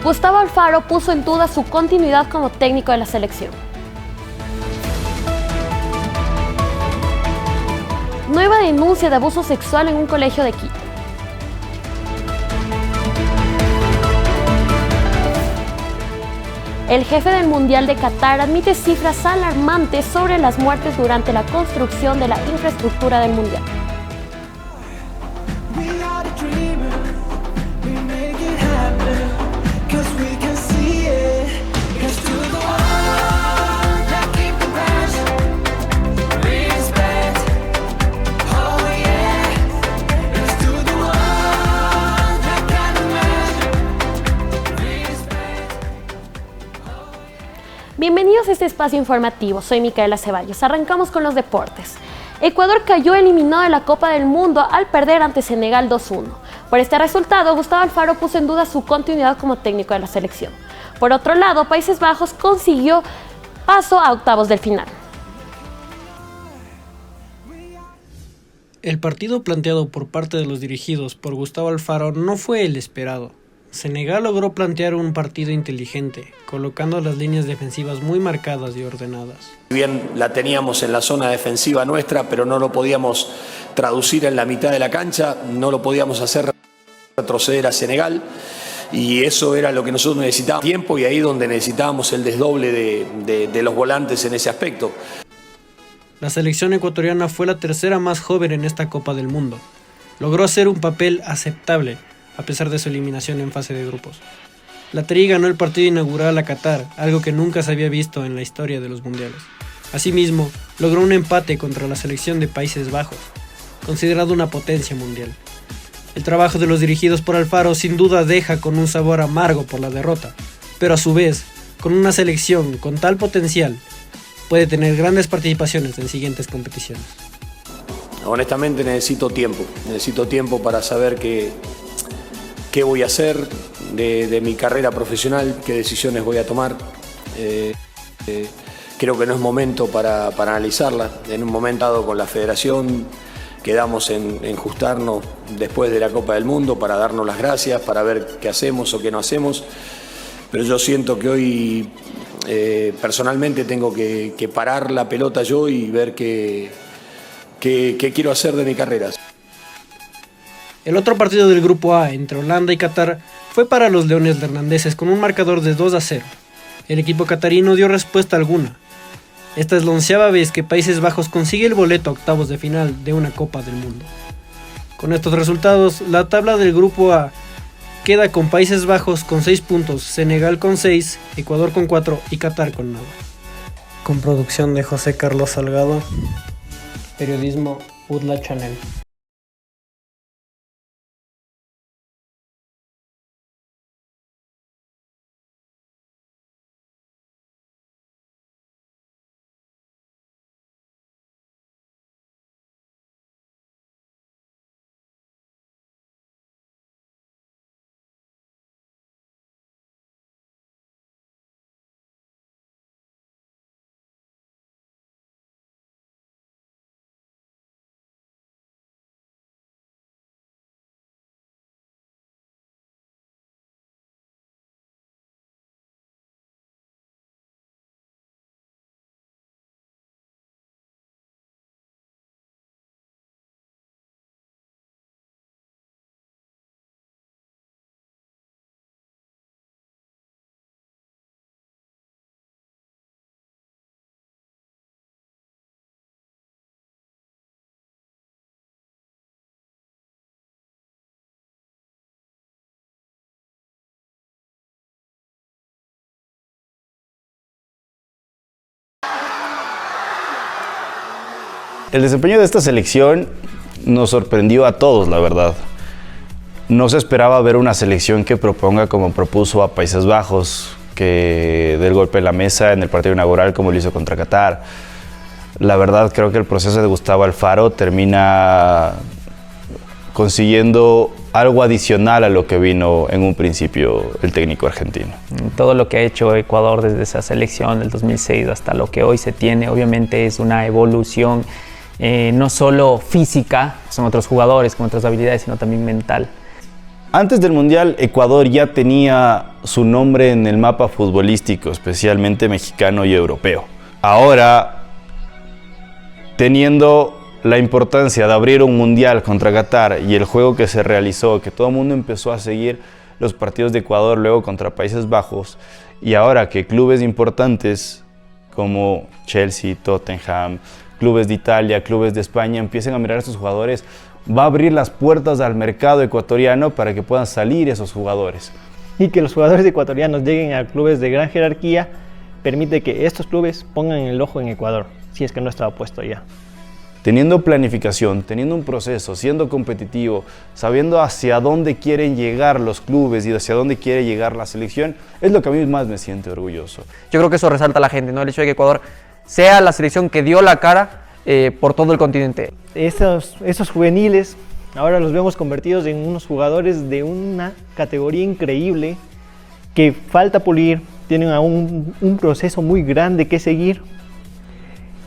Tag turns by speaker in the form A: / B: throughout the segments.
A: Gustavo Alfaro puso en duda su continuidad como técnico de la selección. Nueva denuncia de abuso sexual en un colegio de Quito. El jefe del Mundial de Qatar admite cifras alarmantes sobre las muertes durante la construcción de la infraestructura del Mundial. Bienvenidos a este espacio informativo, soy Micaela Ceballos. Arrancamos con los deportes. Ecuador cayó eliminado de la Copa del Mundo al perder ante Senegal 2-1. Por este resultado, Gustavo Alfaro puso en duda su continuidad como técnico de la selección. Por otro lado, Países Bajos consiguió paso a octavos del final.
B: El partido planteado por parte de los dirigidos por Gustavo Alfaro no fue el esperado. Senegal logró plantear un partido inteligente, colocando las líneas defensivas muy marcadas y ordenadas.
C: Bien, la teníamos en la zona defensiva nuestra, pero no lo podíamos traducir en la mitad de la cancha, no lo podíamos hacer retroceder a Senegal, y eso era lo que nosotros necesitábamos, tiempo, y ahí donde necesitábamos el desdoble de los volantes en ese aspecto.
B: La selección ecuatoriana fue la tercera más joven en esta Copa del Mundo. Logró hacer un papel aceptable, a pesar de su eliminación en fase de grupos. La Tri ganó el partido inaugural a Qatar, algo que nunca se había visto en la historia de los mundiales. Asimismo, logró un empate contra la selección de Países Bajos, considerado una potencia mundial. El trabajo de los dirigidos por Alfaro sin duda deja con un sabor amargo por la derrota, pero a su vez, con una selección con tal potencial, puede tener grandes participaciones en siguientes competiciones.
C: Honestamente necesito tiempo para saber qué voy a hacer de mi carrera profesional, qué decisiones voy a tomar. Creo que no es momento para analizarla. En un momento dado con la federación quedamos en juntarnos después de la Copa del Mundo para darnos las gracias, para ver qué hacemos o qué no hacemos. Pero yo siento que hoy personalmente tengo que parar la pelota yo y ver qué quiero hacer de mi carrera.
B: El otro partido del Grupo A entre Holanda y Qatar fue para los Leones Hernándezes con un marcador de 2-0. El equipo catarí no dio respuesta alguna. Esta es la 11ª vez que Países Bajos consigue el boleto a octavos de final de una Copa del Mundo. Con estos resultados, la tabla del Grupo A queda con Países Bajos con 6 puntos, Senegal con 6, Ecuador con 4 y Qatar con 9. Con producción de José Carlos Salgado, periodismo Udla Channel.
D: El desempeño de esta selección nos sorprendió a todos, la verdad. No se esperaba ver una selección que proponga como propuso a Países Bajos, que dé el golpe en la mesa en el partido inaugural como lo hizo contra Qatar. La verdad, creo que el proceso de Gustavo Alfaro termina consiguiendo algo adicional a lo que vino en un principio el técnico argentino.
E: Todo lo que ha hecho Ecuador desde esa selección del 2006 hasta lo que hoy se tiene, obviamente es una evolución no solo física, son otros jugadores con otras habilidades, sino también mental.
D: Antes del Mundial, Ecuador ya tenía su nombre en el mapa futbolístico, especialmente mexicano y europeo. Ahora, teniendo la importancia de abrir un Mundial contra Qatar y el juego que se realizó, que todo el mundo empezó a seguir los partidos de Ecuador luego contra Países Bajos, y ahora que clubes importantes como Chelsea, Tottenham, clubes de Italia, clubes de España empiecen a mirar a estos jugadores, va a abrir las puertas al mercado ecuatoriano para que puedan salir esos jugadores.
F: Y que los jugadores ecuatorianos lleguen a clubes de gran jerarquía permite que estos clubes pongan el ojo en Ecuador, si es que no estaba puesto ya.
D: Teniendo planificación, teniendo un proceso, siendo competitivo, sabiendo hacia dónde quieren llegar los clubes y hacia dónde quiere llegar la selección, es lo que a mí más me siente orgulloso.
G: Yo creo que eso resalta a la gente, ¿no? El hecho de que Ecuador sea la selección que dio la cara por todo el continente.
F: Esos juveniles ahora los vemos convertidos en unos jugadores de una categoría increíble que falta pulir, tienen aún un proceso muy grande que seguir.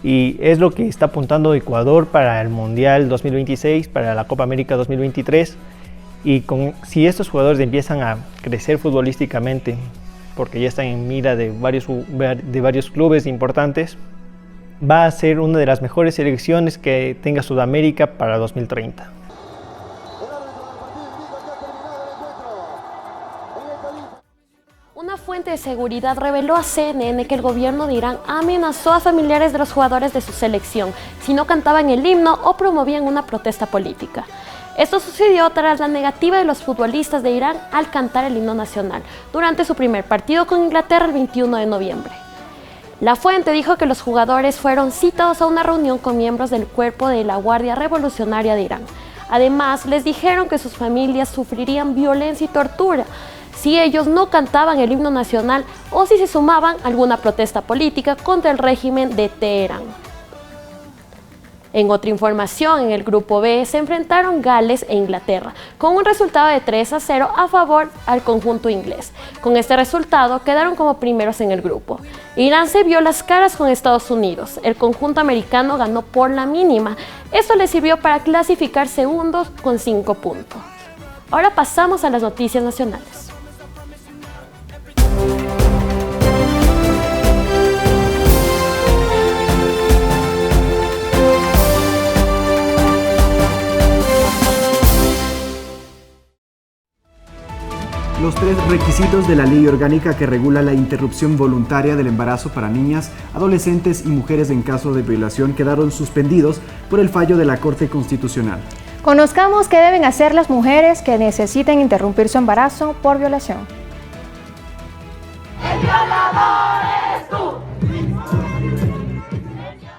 F: Y es lo que está apuntando Ecuador para el Mundial 2026, para la Copa América 2023. Y si estos jugadores empiezan a crecer futbolísticamente, porque ya están en mira de varios clubes importantes, va a ser una de las mejores selecciones que tenga Sudamérica para 2030.
A: Una fuente de seguridad reveló a CNN que el gobierno de Irán amenazó a familiares de los jugadores de su selección si no cantaban el himno o promovían una protesta política. Esto sucedió tras la negativa de los futbolistas de Irán al cantar el himno nacional durante su primer partido con Inglaterra el 21 de noviembre. La fuente dijo que los jugadores fueron citados a una reunión con miembros del cuerpo de la Guardia Revolucionaria de Irán, Además, les dijeron que sus familias sufrirían violencia y tortura si ellos no cantaban el himno nacional o si se sumaban a alguna protesta política contra el régimen de Teherán. En otra información, en el grupo B se enfrentaron Gales e Inglaterra, con un resultado de 3-0 a favor al conjunto inglés. Con este resultado quedaron como primeros en el grupo. Irán se vio las caras con Estados Unidos. El conjunto americano ganó por la mínima. Esto le sirvió para clasificar segundos con 5 puntos. Ahora pasamos a las noticias nacionales.
H: Los 3 requisitos de la ley orgánica que regula la interrupción voluntaria del embarazo para niñas, adolescentes y mujeres en caso de violación quedaron suspendidos por el fallo de la Corte Constitucional.
I: Conozcamos qué deben hacer las mujeres que necesiten interrumpir su embarazo por violación.
J: ¡El violador eres tú!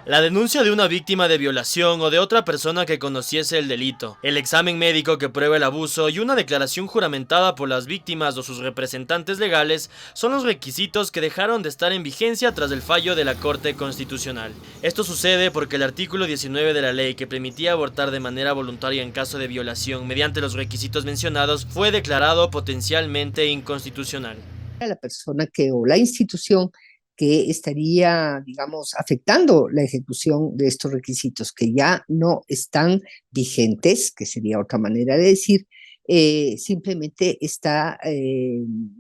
K: La denuncia de una víctima de violación o de otra persona que conociese el delito, el examen médico que prueba el abuso y una declaración juramentada por las víctimas o sus representantes legales son los requisitos que dejaron de estar en vigencia tras el fallo de la Corte Constitucional. Esto sucede porque el artículo 19 de la ley que permitía abortar de manera voluntaria en caso de violación mediante los requisitos mencionados fue declarado potencialmente inconstitucional.
L: La persona o la institución que estaría, digamos, afectando la ejecución de estos requisitos que ya no están vigentes, que sería otra manera de decir, simplemente está,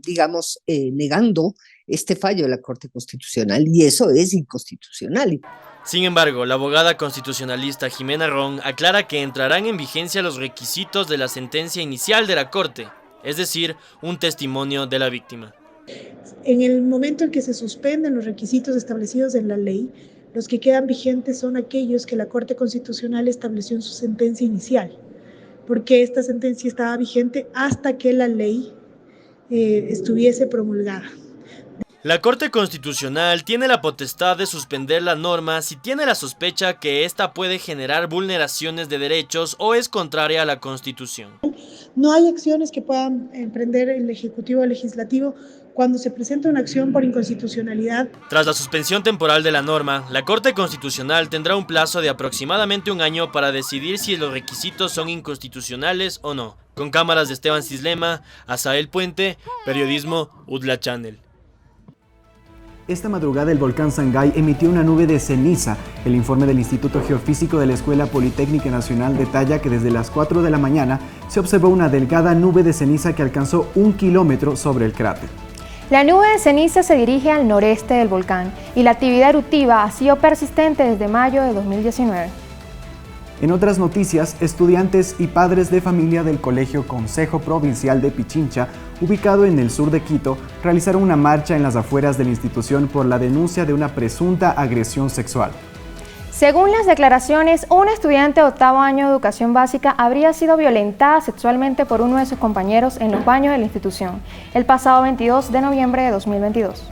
L: digamos, negando este fallo de la Corte Constitucional y eso es inconstitucional.
K: Sin embargo, la abogada constitucionalista Jimena Ron aclara que entrarán en vigencia los requisitos de la sentencia inicial de la Corte, es decir, un testimonio de la víctima.
M: En el momento en que se suspenden los requisitos establecidos en la ley, los que quedan vigentes son aquellos que la Corte Constitucional estableció en su sentencia inicial, porque esta sentencia estaba vigente hasta que la ley estuviese promulgada.
K: La Corte Constitucional tiene la potestad de suspender la norma si tiene la sospecha que ésta puede generar vulneraciones de derechos o es contraria a la Constitución.
M: No hay acciones que puedan emprender el Ejecutivo o el Legislativo cuando se presenta una acción por inconstitucionalidad.
K: Tras la suspensión temporal de la norma, la Corte Constitucional tendrá un plazo de aproximadamente un año para decidir si los requisitos son inconstitucionales o no. Con cámaras de Esteban Cislema, Azael Puente, Periodismo UDLA Channel.
H: Esta madrugada el volcán Sangay emitió una nube de ceniza. El informe del Instituto Geofísico de la Escuela Politécnica Nacional detalla que desde las 4 de la mañana se observó una delgada nube de ceniza que alcanzó 1 kilómetro sobre el cráter.
I: La nube de ceniza se dirige al noreste del volcán y la actividad eruptiva ha sido persistente desde mayo de 2019.
H: En otras noticias, estudiantes y padres de familia del Colegio Consejo Provincial de Pichincha, ubicado en el sur de Quito, realizaron una marcha en las afueras de la institución por la denuncia de una presunta agresión sexual.
I: Según las declaraciones, una estudiante de 8º año de educación básica habría sido violentada sexualmente por uno de sus compañeros en los baños de la institución, el pasado 22 de noviembre de 2022.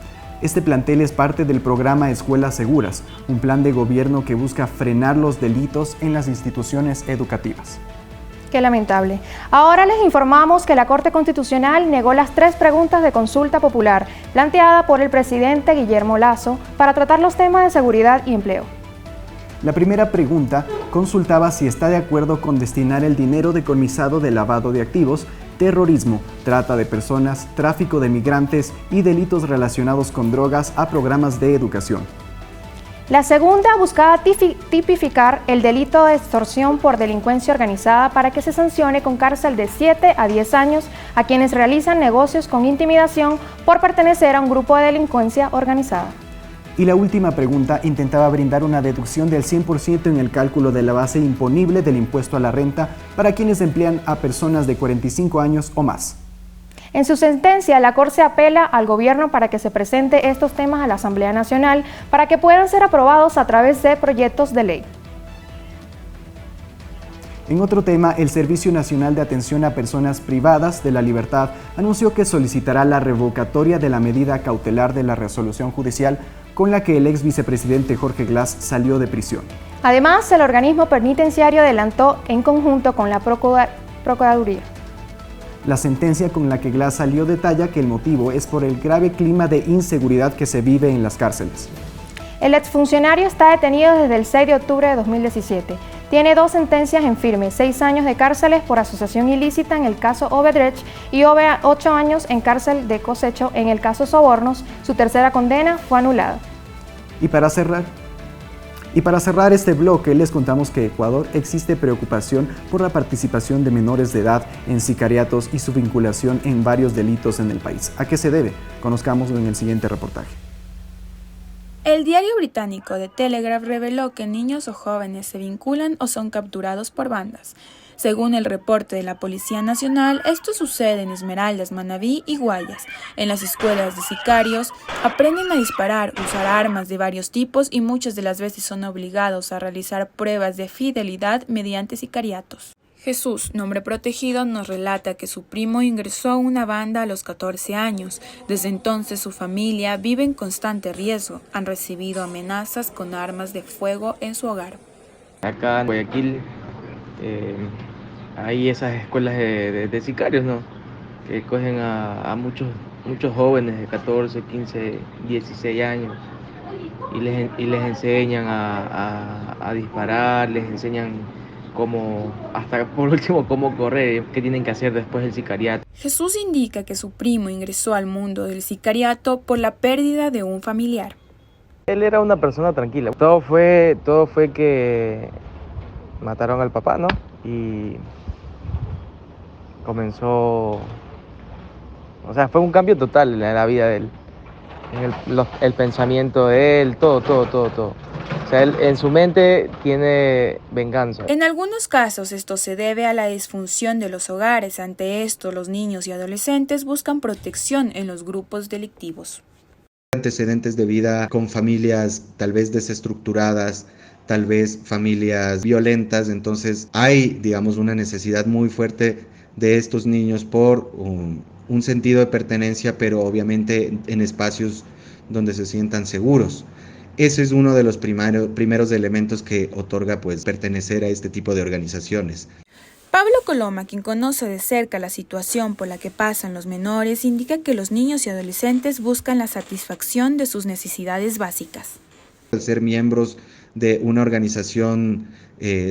H: Este plantel es parte del programa Escuelas Seguras, un plan de gobierno que busca frenar los delitos en las instituciones educativas.
I: Qué lamentable. Ahora les informamos que la Corte Constitucional negó las 3 preguntas de consulta popular planteada por el presidente Guillermo Lasso para tratar los temas de seguridad y empleo.
H: La primera pregunta consultaba si está de acuerdo con destinar el dinero decomisado de lavado de activos, terrorismo, trata de personas, tráfico de migrantes y delitos relacionados con drogas a programas de educación.
I: La segunda buscaba tipificar el delito de extorsión por delincuencia organizada para que se sancione con cárcel de 7 a 10 años a quienes realizan negocios con intimidación por pertenecer a un grupo de delincuencia organizada.
H: Y la última pregunta intentaba brindar una deducción del 100% en el cálculo de la base imponible del impuesto a la renta para quienes emplean a personas de 45 años o más.
I: En su sentencia, la Corte apela al gobierno para que se presente estos temas a la Asamblea Nacional para que puedan ser aprobados a través de proyectos de ley.
H: En otro tema, el Servicio Nacional de Atención a Personas Privadas de la Libertad anunció que solicitará la revocatoria de la medida cautelar de la resolución judicial con la que el ex vicepresidente Jorge Glass salió de prisión.
I: Además, el organismo penitenciario adelantó en conjunto con la Procuraduría.
H: La sentencia con la que Glass salió detalla que el motivo es por el grave clima de inseguridad que se vive en las cárceles.
I: El exfuncionario está detenido desde el 6 de octubre de 2017. Tiene 2 sentencias en firme, 6 años de cárceles por asociación ilícita en el caso Odebrecht y 8 años en cárcel de cosecho en el caso Sobornos. Su tercera condena fue anulada.
H: Y para cerrar este bloque, les contamos que en Ecuador existe preocupación por la participación de menores de edad en sicariatos y su vinculación en varios delitos en el país. ¿A qué se debe? Conozcámoslo en el siguiente reportaje.
N: El diario británico The Telegraph reveló que niños o jóvenes se vinculan o son capturados por bandas. Según el reporte de la Policía Nacional, esto sucede en Esmeraldas, Manabí y Guayas. En las escuelas de sicarios aprenden a disparar, usar armas de varios tipos y muchas de las veces son obligados a realizar pruebas de fidelidad mediante sicariatos. Jesús, nombre protegido, nos relata que su primo ingresó a una banda a los 14 años. Desde entonces su familia vive en constante riesgo. Han recibido amenazas con armas de fuego en su hogar.
O: Acá en Guayaquil hay esas escuelas de sicarios, ¿no? Que cogen a muchos jóvenes de 14, 15, 16 años y les enseñan a disparar, les enseñan cómo, hasta por último, cómo correr, qué tienen que hacer después del sicariato.
N: Jesús indica que su primo ingresó al mundo del sicariato por la pérdida de un familiar.
O: Él era una persona tranquila. Todo fue que mataron al papá, ¿no? Y comenzó, o sea, fue un cambio total en la vida de él, en el pensamiento de él, todo. O sea, él en su mente tiene venganza.
N: En algunos casos esto se debe a la disfunción de los hogares. Ante esto, los niños y adolescentes buscan protección en los grupos delictivos.
P: Antecedentes de vida con familias tal vez desestructuradas, tal vez familias violentas, entonces hay, digamos, una necesidad muy fuerte de estos niños por un sentido de pertenencia, pero obviamente en espacios donde se sientan seguros. Ese es uno de los primeros elementos que otorga pues pertenecer a este tipo de organizaciones.
N: Pablo Coloma, quien conoce de cerca la situación por la que pasan los menores, indica que los niños y adolescentes buscan la satisfacción de sus necesidades básicas.
P: Al ser miembros de una organización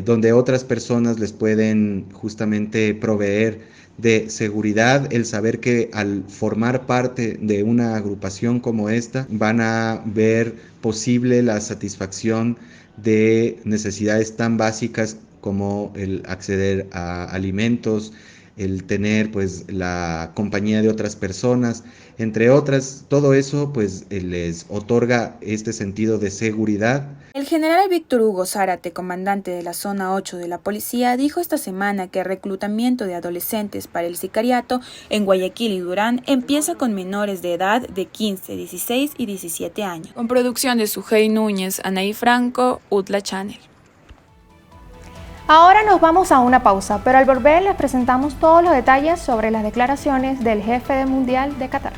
P: donde otras personas les pueden justamente proveer de seguridad, el saber que al formar parte de una agrupación como esta van a ver posible la satisfacción de necesidades tan básicas como el acceder a alimentos, el tener pues la compañía de otras personas, entre otras. Todo eso pues les otorga este sentido de seguridad.
N: El general Víctor Hugo Zárate, comandante de la zona 8 de la policía, dijo esta semana que el reclutamiento de adolescentes para el sicariato en Guayaquil y Durán empieza con menores de edad de 15, 16 y 17 años. Con producción de Sujei Núñez, Anaí Franco, UTLA Channel.
I: Ahora nos vamos a una pausa, pero al volver les presentamos todos los detalles sobre las declaraciones del jefe del Mundial de Qatar.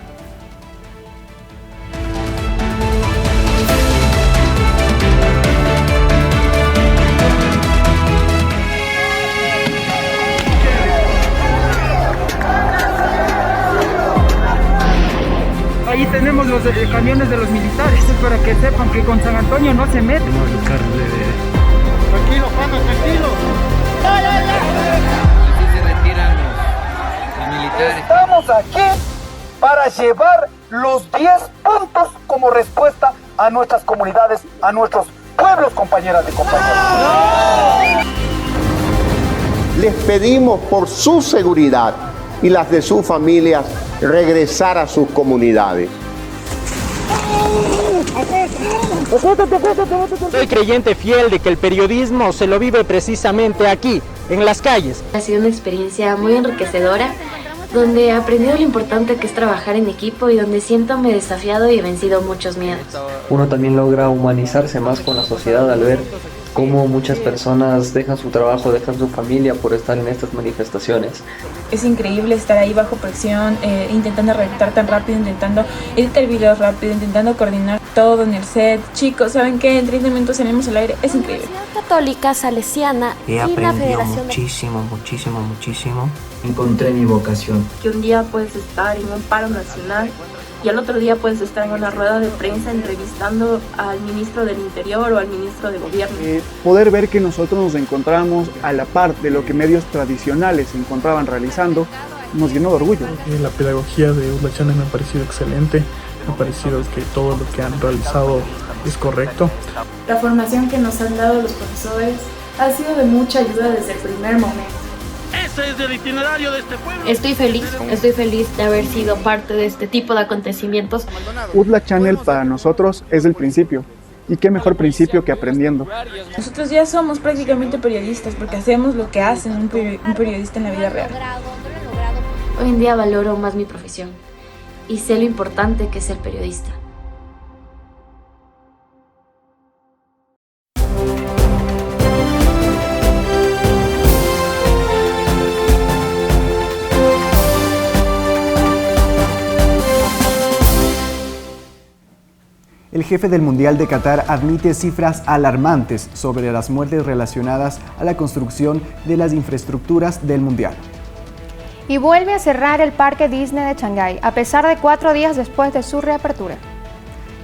Q: Ahí tenemos los camiones de los militares, para que sepan que con San Antonio no se meten. Tranquilo, Juan, tranquilo.
R: Así se retiran los militares.
S: Estamos aquí para llevar los 10 puntos como respuesta a nuestras comunidades, a nuestros pueblos, compañeras y compañeros.
T: Les pedimos por su seguridad y las de sus familias regresar a sus comunidades.
U: Soy creyente fiel de que el periodismo se lo vive precisamente aquí, en las calles.
V: Ha sido una experiencia muy enriquecedora, donde he aprendido lo importante que es trabajar en equipo y donde siento me he desafiado y he vencido muchos miedos.
W: Uno también logra humanizarse más con la sociedad al ver
B: cómo muchas personas dejan su trabajo, dejan su familia por estar en estas manifestaciones.
N: Es increíble estar ahí bajo presión, intentando redactar tan rápido, intentando editar videos rápido, intentando coordinar todo en el set. Chicos, ¿saben qué? En 30 minutos salimos al aire, es increíble.
A: Católica, Salesiana
B: He
A: y la
B: aprendido
A: Federación
B: muchísimo. Encontré mi vocación.
V: Que un día puedes estar en un paro nacional y al otro día puedes estar en una rueda de prensa entrevistando al ministro del Interior o al ministro de Gobierno.
C: Poder ver que nosotros nos encontramos a la par de lo que medios tradicionales se encontraban realizando, nos llenó de orgullo.
W: La pedagogía de UDLA Channel me ha parecido excelente, me ha parecido que todo lo que han realizado es correcto.
N: La formación que nos han dado los profesores ha sido de mucha ayuda desde el primer momento.
J: Ese es el itinerario de este pueblo.
A: Estoy feliz de haber sido parte de este tipo de acontecimientos.
C: UDLA Channel para nosotros es el principio. Y qué mejor principio que aprendiendo.
N: Nosotros ya somos prácticamente periodistas porque hacemos lo que hace un periodista en la vida real.
V: Hoy en día valoro más mi profesión y sé lo importante que es ser periodista.
H: El jefe del Mundial de Qatar admite cifras alarmantes sobre las muertes relacionadas a la construcción de las infraestructuras del Mundial.
I: Y vuelve a cerrar el Parque Disney de Shanghái, a pesar de 4 días después de su reapertura.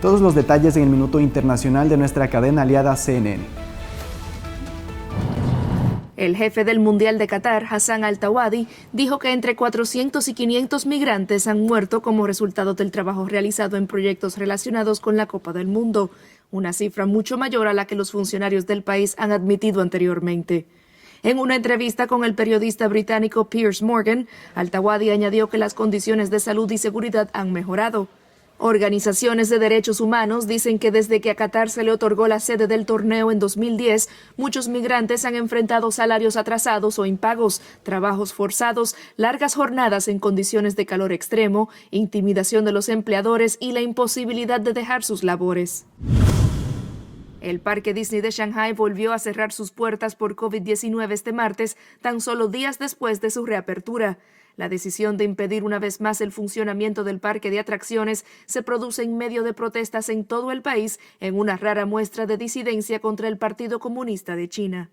H: Todos los detalles en el Minuto Internacional de nuestra cadena aliada CNN.
X: El jefe del Mundial de Qatar, Hassan Al-Thawadi, dijo que entre 400 y 500 migrantes han muerto como resultado del trabajo realizado en proyectos relacionados con la Copa del Mundo, una cifra mucho mayor a la que los funcionarios del país han admitido anteriormente. En una entrevista con el periodista británico Piers Morgan, Al-Thawadi añadió que las condiciones de salud y seguridad han mejorado. Organizaciones de derechos humanos dicen que desde que a Qatar se le otorgó la sede del torneo en 2010, muchos migrantes han enfrentado salarios atrasados o impagos, trabajos forzados, largas jornadas en condiciones de calor extremo, intimidación de los empleadores y la imposibilidad de dejar sus labores. El Parque Disney de Shanghái volvió a cerrar sus puertas por COVID-19 este martes, tan solo días después de su reapertura. La decisión de impedir una vez más el funcionamiento del parque de atracciones se produce en medio de protestas en todo el país, en una rara muestra de disidencia contra el Partido Comunista de China.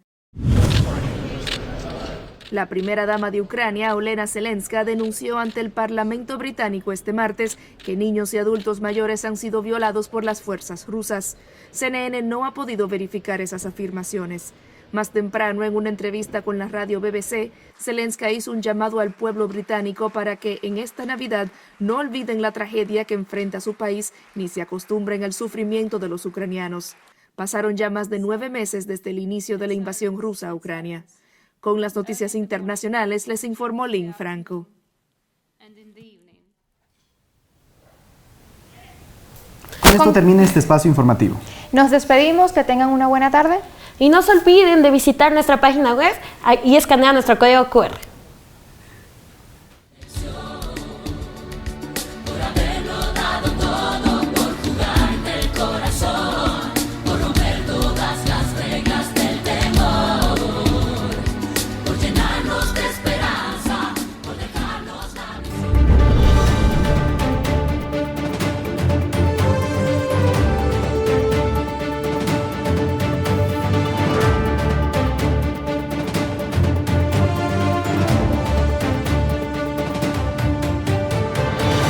X: La primera dama de Ucrania, Olena Zelenska, denunció ante el Parlamento británico este martes que niños y adultos mayores han sido violados por las fuerzas rusas. CNN no ha podido verificar esas afirmaciones. Más temprano, en una entrevista con la radio BBC, Zelenska hizo un llamado al pueblo británico para que en esta Navidad no olviden la tragedia que enfrenta su país ni se acostumbren al sufrimiento de los ucranianos. Pasaron ya más de 9 meses desde el inicio de la invasión rusa a Ucrania. Con las noticias internacionales les informó Lynn Franco.
H: Con esto termina este espacio informativo.
I: Nos despedimos, que tengan una buena tarde.
A: Y no se olviden de visitar nuestra página web y escanear nuestro código QR.